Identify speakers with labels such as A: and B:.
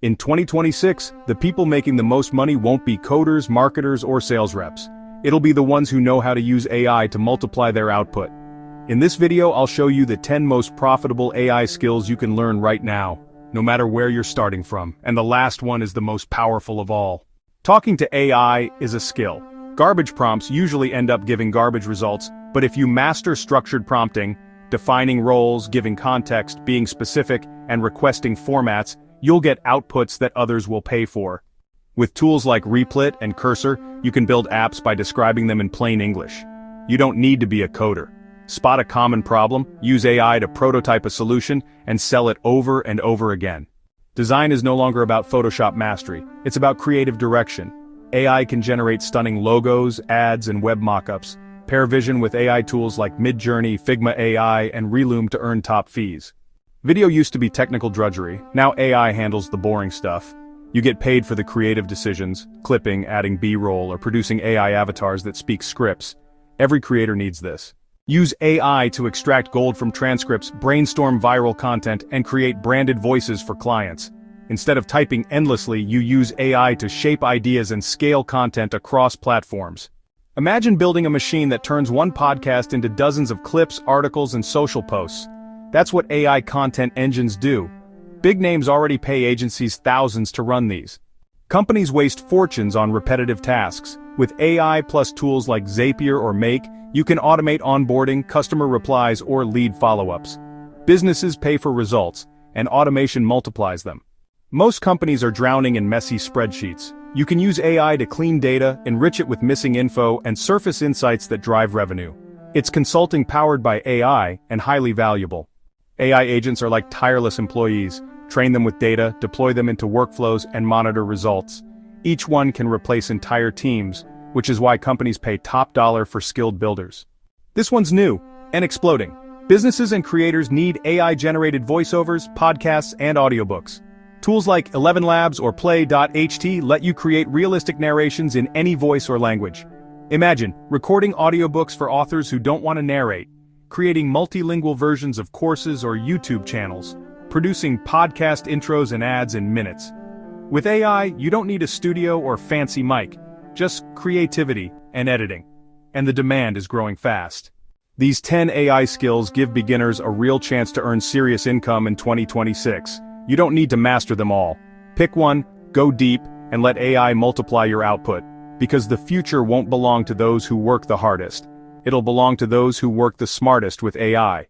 A: In 2026, the people making the most money won't be coders, marketers, or sales reps. It'll be the ones who know how to use AI to multiply their output. In this video, I'll show you the 10 most profitable AI skills you can learn right now, no matter where you're starting from, and the last one is the most powerful of all. Talking to AI is a skill. Garbage prompts usually end up giving garbage results, but if you master structured prompting, defining roles, giving context, being specific, and requesting formats, you'll get outputs that others will pay for. With tools like Replit and Cursor, you can build apps by describing them in plain English. You don't need to be a coder. Spot a common problem, use AI to prototype a solution, and sell it over and over again. Design is no longer about Photoshop mastery, it's about creative direction. AI can generate stunning logos, ads, and web mockups. Pair vision with AI tools like Midjourney, Figma AI, and Reloom to earn top fees. Video used to be technical drudgery, now AI handles the boring stuff. You get paid for the creative decisions, clipping, adding B-roll, or producing AI avatars that speak scripts. Every creator needs this. Use AI to extract gold from transcripts, brainstorm viral content, and create branded voices for clients. Instead of typing endlessly, you use AI to shape ideas and scale content across platforms. Imagine building a machine that turns one podcast into dozens of clips, articles, and social posts. That's what AI content engines do. Big names already pay agencies thousands to run these. Companies waste fortunes on repetitive tasks. With AI plus tools like Zapier or Make, you can automate onboarding, customer replies, or lead follow-ups. Businesses pay for results, and automation multiplies them. Most companies are drowning in messy spreadsheets. You can use AI to clean data, enrich it with missing info, and surface insights that drive revenue. It's consulting powered by AI and highly valuable. AI agents are like tireless employees. Train them with data, deploy them into workflows, and monitor results. Each one can replace entire teams, which is why companies pay top dollar for skilled builders. This one's new and exploding. Businesses and creators need AI-generated voiceovers, podcasts, and audiobooks. Tools like 11 Labs or Play.ht let you create realistic narrations in any voice or language. Imagine recording audiobooks for authors who don't want to narrate, creating multilingual versions of courses or YouTube channels, producing podcast intros and ads in minutes. With AI, you don't need a studio or fancy mic, just creativity and editing. And the demand is growing fast. These 10 AI skills give beginners a real chance to earn serious income in 2026. You don't need to master them all. Pick one, go deep, and let AI multiply your output, because the future won't belong to those who work the hardest. It'll belong to those who work the smartest with AI.